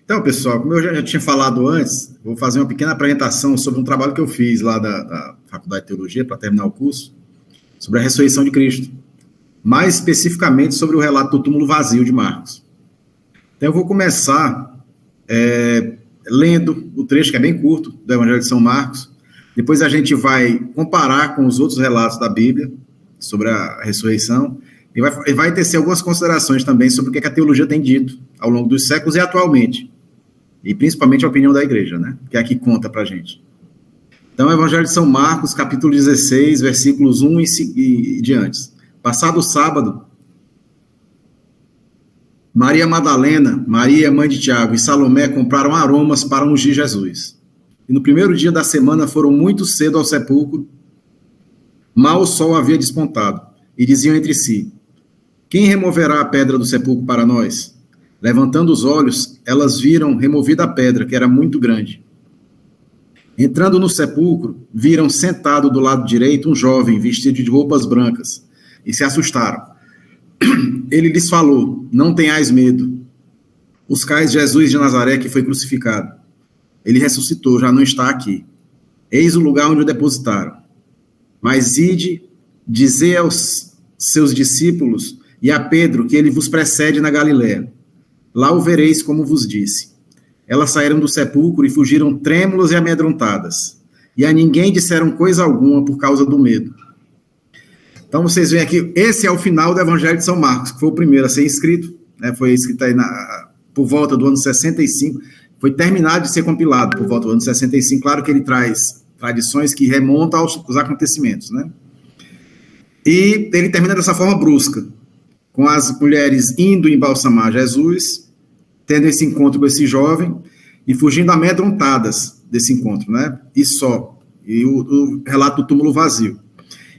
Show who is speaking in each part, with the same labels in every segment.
Speaker 1: Então, pessoal, como eu já tinha falado antes, vou fazer uma pequena apresentação sobre um trabalho que eu fiz lá da Faculdade de Teologia, para terminar o curso, sobre a ressurreição de Cristo. Mais especificamente sobre o relato do túmulo vazio de Marcos. Então, eu vou começar lendo o trecho, que é bem curto, do Evangelho de São Marcos. Depois a gente vai comparar com os outros relatos da Bíblia sobre a ressurreição. E vai tecer algumas considerações também sobre o que a teologia tem dito ao longo dos séculos e atualmente. E principalmente a opinião da igreja, né? Que é a que conta para a gente. Então, o Evangelho de São Marcos, capítulo 16, versículos 1 e diante. Passado o sábado, Maria Madalena, Maria, mãe de Tiago, e Salomé compraram aromas para ungir Jesus. E no primeiro dia da semana foram muito cedo ao sepulcro, mal o sol havia despontado, e diziam entre si: quem removerá a pedra do sepulcro para nós? Levantando os olhos, elas viram removida a pedra, que era muito grande. Entrando no sepulcro, viram sentado do lado direito um jovem vestido de roupas brancas, e se assustaram. Ele lhes falou: não tenhais medo. Buscais Jesus de Nazaré, que foi crucificado. Ele ressuscitou, já não está aqui. Eis o lugar onde o depositaram. Mas ide, dizei aos seus discípulos e a Pedro que ele vos precede na Galiléia. Lá o vereis como vos disse. Elas saíram do sepulcro e fugiram trêmulas e amedrontadas. E a ninguém disseram coisa alguma por causa do medo. Então vocês veem aqui, esse é o final do Evangelho de São Marcos, que foi o primeiro a ser escrito, né, foi escrito aí por volta do ano 65, foi terminado de ser compilado por volta do ano 65, claro que ele traz tradições que remontam aos acontecimentos, né? E ele termina dessa forma brusca, com as mulheres indo embalsamar Jesus, tendo esse encontro com esse jovem, e fugindo amedrontadas desse encontro, né? E só. E o relato do túmulo vazio.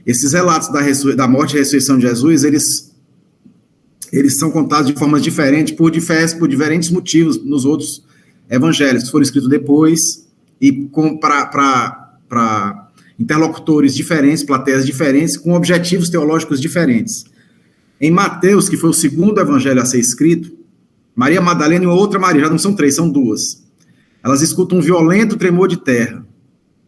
Speaker 1: Esses relatos da morte e ressurreição de Jesus, eles são contados de formas diferentes, por diferentes motivos nos outros evangelhos, que foram escritos depois, e para interlocutores diferentes, plateias diferentes, com objetivos teológicos diferentes. Em Mateus, que foi o segundo evangelho a ser escrito, Maria Madalena e outra Maria, já não são três, são duas. Elas escutam um violento tremor de terra.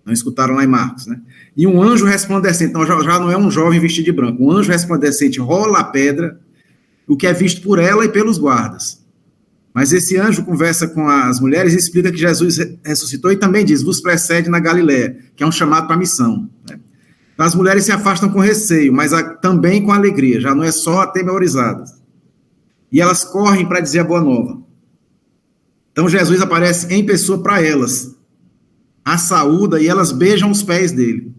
Speaker 1: Não escutaram lá em Marcos, né? E um anjo resplandecente, então já não é um jovem vestido de branco, um anjo resplandecente rola a pedra, o que é visto por ela e pelos guardas. Mas esse anjo conversa com as mulheres e explica que Jesus ressuscitou e também diz: vos precede na Galiléia, que é um chamado para a missão, né? Então, as mulheres se afastam com receio, mas também com alegria, já não é só atemorizadas. E elas correm para dizer a boa nova. Então Jesus aparece em pessoa para elas, a saúda, e elas beijam os pés dele.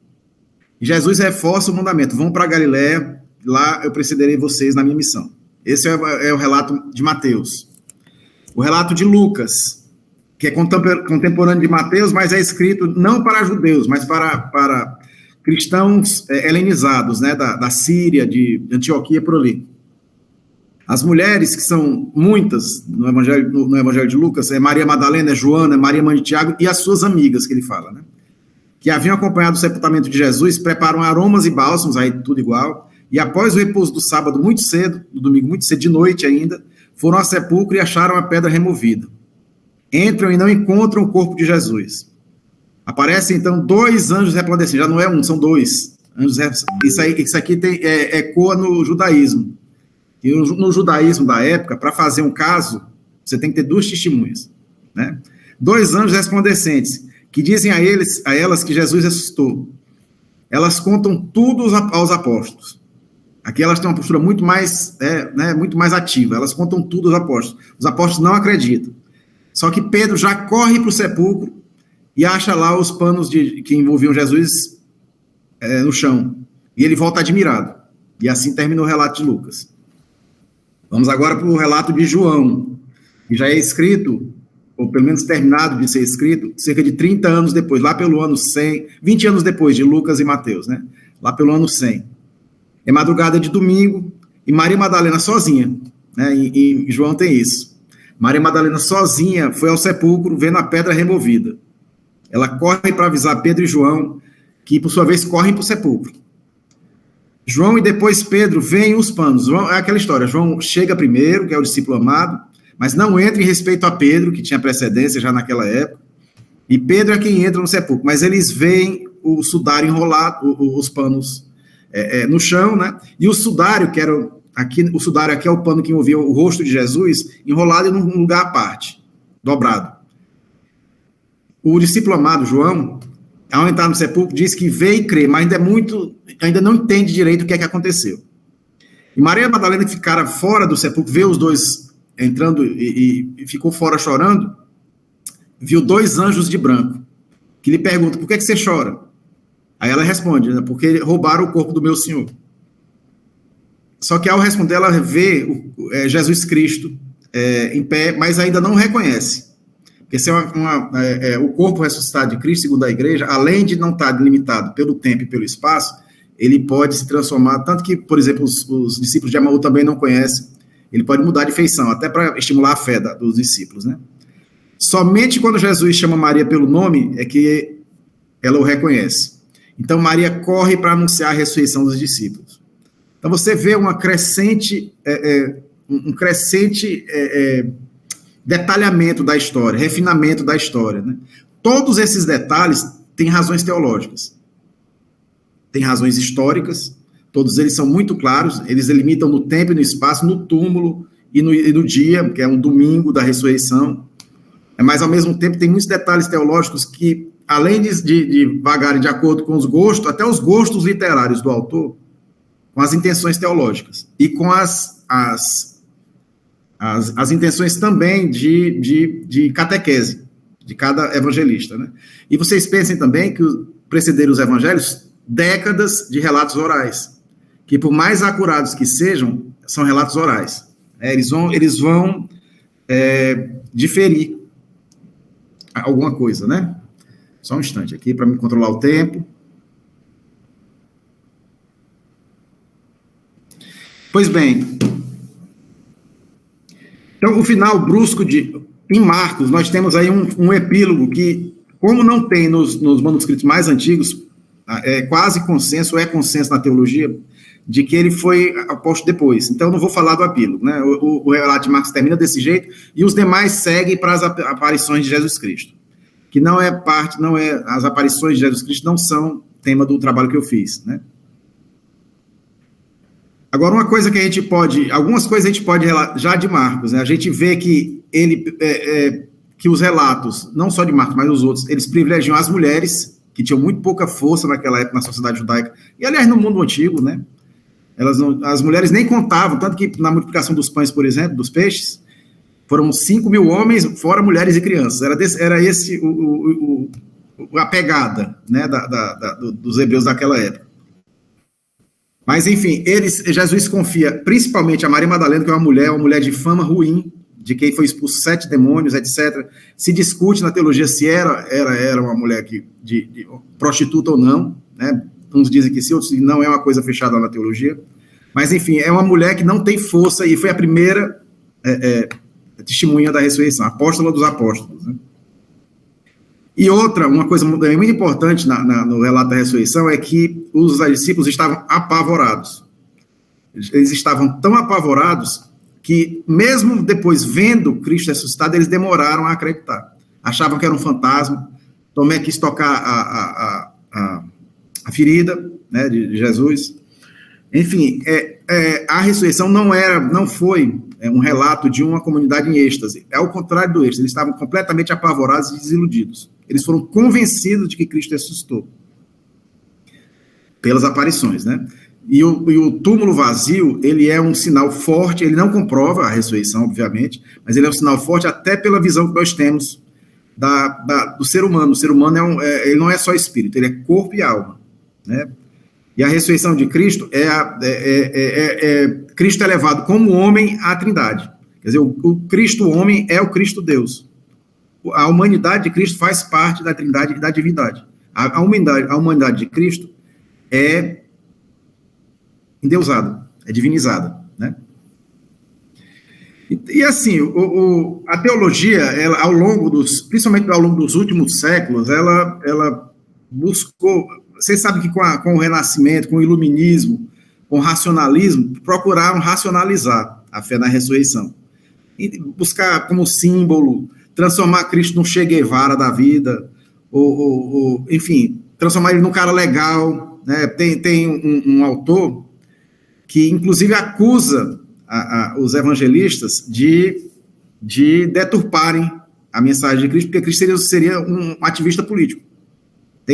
Speaker 1: E Jesus reforça o mandamento: vão para a Galiléia, lá eu precederei vocês na minha missão. Esse é o relato de Mateus. O relato de Lucas, que é contemporâneo de Mateus, mas é escrito não para judeus, mas para cristãos helenizados, né, da Síria, de Antioquia, por ali. As mulheres, que são muitas no Evangelho de Lucas, é Maria Madalena, é Joana, é Maria, mãe de Tiago, e as suas amigas, que ele fala, né, que haviam acompanhado o sepultamento de Jesus, preparam aromas e bálsamos, aí tudo igual, e após o repouso do sábado muito cedo, do domingo muito cedo, de noite ainda, foram ao sepulcro e acharam a pedra removida. Entram e não encontram o corpo de Jesus. Aparecem, então, dois anjos resplandecentes. Já não é um, são dois. Isso aqui ecoa no judaísmo. E no judaísmo da época, para fazer um caso, você tem que ter duas testemunhas, né? Dois anjos resplandecentes, que dizem a elas que Jesus ressuscitou. Elas contam tudo aos apóstolos. Aqui elas têm uma postura muito mais ativa. Elas contam tudo aos apóstolos. Os apóstolos não acreditam. Só que Pedro já corre para o sepulcro e acha lá os panos que envolviam Jesus no chão. E ele volta admirado. E assim termina o relato de Lucas. Vamos agora para o relato de João, que já é escrito, ou pelo menos terminado de ser escrito, cerca de 30 anos depois, lá pelo ano 100, 20 anos depois de Lucas e Mateus, né? Lá pelo ano 100. É madrugada de domingo, e Maria Madalena sozinha, né? E João tem isso. Maria Madalena sozinha foi ao sepulcro, vendo a pedra removida. Ela corre para avisar Pedro e João, que por sua vez correm para o sepulcro. João e depois Pedro veem os panos. É aquela história, João chega primeiro, que é o discípulo amado, mas não entra em respeito a Pedro, que tinha precedência já naquela época, e Pedro é quem entra no sepulcro, mas eles veem o sudário enrolado, os panos no chão, né? E o sudário, o sudário aqui é o pano que envolvia o rosto de Jesus, enrolado em um lugar à parte, dobrado. O discípulo amado, João, ao entrar no sepulcro, diz que vê e crê, mas ainda não entende direito o que é que aconteceu. E Maria Madalena, que ficara fora do sepulcro, vê os dois entrando e ficou fora chorando, viu 2 anjos de branco, que lhe perguntam, por que você chora? Aí ela responde, né, porque roubaram o corpo do meu Senhor. Só que ao responder, ela vê Jesus Cristo em pé, mas ainda não reconhece. Porque se o corpo ressuscitado de Cristo, segundo a igreja, além de não estar limitado pelo tempo e pelo espaço, ele pode se transformar, tanto que, por exemplo, os discípulos de Emaú também não conhecem, ele pode mudar de feição, até para estimular a fé dos discípulos, né? Somente quando Jesus chama Maria pelo nome é que ela o reconhece. Então, Maria corre para anunciar a ressurreição dos discípulos. Então, você vê um crescente detalhamento da história, refinamento da história, né? Todos esses detalhes têm razões teológicas, têm razões históricas, todos eles são muito claros, eles delimitam no tempo e no espaço, no túmulo e no dia, que é um domingo da ressurreição, mas, ao mesmo tempo, tem muitos detalhes teológicos que, além de vagarem de acordo com os gostos, até os gostos literários do autor, com as intenções teológicas e com as intenções também de catequese de cada evangelista, né? E vocês pensem também que precederam os evangelhos décadas de relatos orais, que por mais acurados que sejam, são relatos orais. Eles vão diferir alguma coisa, né? Só um instante aqui para me controlar o tempo. Pois bem, então o final brusco em Marcos, nós temos aí um epílogo que, como não tem nos manuscritos mais antigos, é quase consenso, é consenso na teologia, de que ele foi aposto depois. Então, eu não vou falar do epílogo, né? O relato de Marcos termina desse jeito, e os demais seguem para as aparições de Jesus Cristo, que as aparições de Jesus Cristo não são tema do trabalho que eu fiz, né? Agora, algumas coisas a gente pode já de Marcos, né? A gente vê que que os relatos, não só de Marcos, mas os outros, eles privilegiam as mulheres, que tinham muito pouca força naquela época na sociedade judaica, e, aliás, no mundo antigo, né? As mulheres nem contavam, tanto que na multiplicação dos pães, por exemplo, dos peixes, foram 5.000 homens, fora mulheres e crianças. Era esse a pegada, né, dos hebreus daquela época. Mas, enfim, Jesus confia principalmente a Maria Madalena, que é uma mulher de fama ruim, de quem foi expulso 7 demônios, etc. Se discute na teologia se era uma mulher de prostituta ou não, né? Uns dizem que sim, outros dizem que não, é uma coisa fechada na teologia. Mas, enfim, é uma mulher que não tem força e foi a primeira testemunha da ressurreição, apóstola dos apóstolos, né? E uma coisa muito importante no relato da ressurreição é que os discípulos estavam apavorados. Eles estavam tão apavorados que, mesmo depois vendo Cristo ressuscitado, eles demoraram a acreditar. Achavam que era um fantasma. Tomé quis tocar a ferida, né, de Jesus. Enfim, a ressurreição não foi um relato de uma comunidade em êxtase. É o contrário do êxtase. Eles estavam completamente apavorados e desiludidos. Eles foram convencidos de que Cristo ressuscitou pelas aparições, né? E o túmulo vazio, ele é um sinal forte, ele não comprova a ressurreição, obviamente, mas ele é um sinal forte até pela visão que nós temos do ser humano. O ser humano ele não é só espírito, ele é corpo e alma, né? E a ressurreição de Cristo Cristo é levado como homem à Trindade. Quer dizer, o Cristo homem é o Cristo Deus. A humanidade de Cristo faz parte da Trindade e da divindade. A humanidade de Cristo é endeusada, é divinizada, né? E assim, a teologia, principalmente ao longo dos últimos séculos, ela buscou. Vocês sabem que com o Renascimento, com o Iluminismo, com o racionalismo, procuraram racionalizar a fé na ressurreição. buscar como símbolo, transformar Cristo num Che Guevara da vida, enfim, transformar ele num cara legal, né? Tem um autor que, inclusive, acusa os evangelistas de deturparem a mensagem de Cristo, porque Cristo seria um ativista político.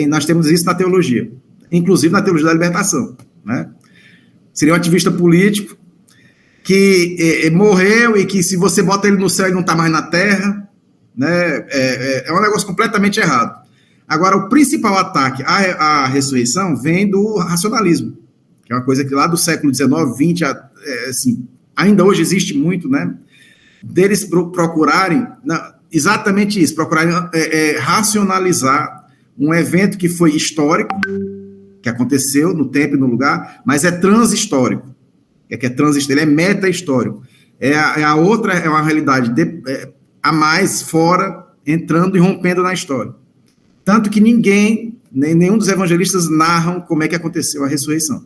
Speaker 1: Nós temos isso na teologia, inclusive na teologia da libertação, né? Seria um ativista político que morreu e que, se você bota ele no céu, ele não está mais na terra, né? É um negócio completamente errado. Agora, o principal ataque à ressurreição vem do racionalismo, que é uma coisa que lá do século XIX, XX, assim, ainda hoje existe muito, né? Deles procurarem, exatamente isso, procurarem racionalizar um evento que foi histórico, que aconteceu no tempo e no lugar, mas é transhistórico. Ele é meta-histórico. A outra é uma realidade a mais fora, entrando e rompendo na história. Tanto que nenhum dos evangelistas narram como é que aconteceu a ressurreição.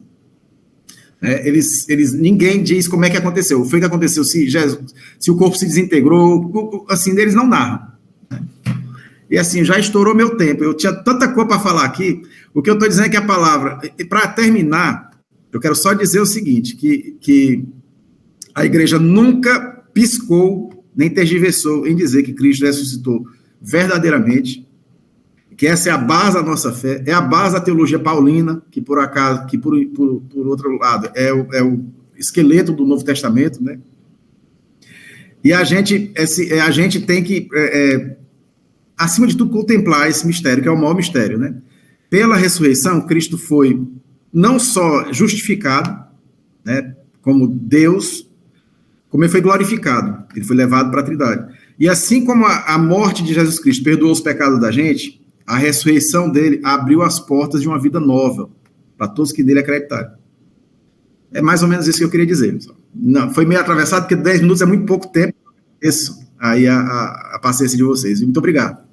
Speaker 1: Ninguém diz como é que aconteceu. Foi que aconteceu se o corpo se desintegrou, assim, eles não narram. E assim, já estourou meu tempo. Eu tinha tanta coisa para falar aqui. O que eu estou dizendo é que a palavra, para terminar, eu quero só dizer o seguinte, que a igreja nunca piscou, nem tergiversou em dizer que Cristo ressuscitou verdadeiramente, que essa é a base da nossa fé, é a base da teologia paulina, que por acaso, que por outro lado, é o esqueleto do Novo Testamento, né? E a gente tem que, acima de tudo, contemplar esse mistério, que é o maior mistério, né? Pela ressurreição, Cristo foi não só justificado, né, como Deus, como ele foi glorificado, ele foi levado para a Trindade. E assim como a morte de Jesus Cristo perdoou os pecados da gente, a ressurreição dele abriu as portas de uma vida nova para todos que nele acreditarem. É mais ou menos isso que eu queria dizer. Não, foi meio atravessado, porque 10 minutos é muito pouco tempo. Isso aí a paciência de vocês. Muito obrigado.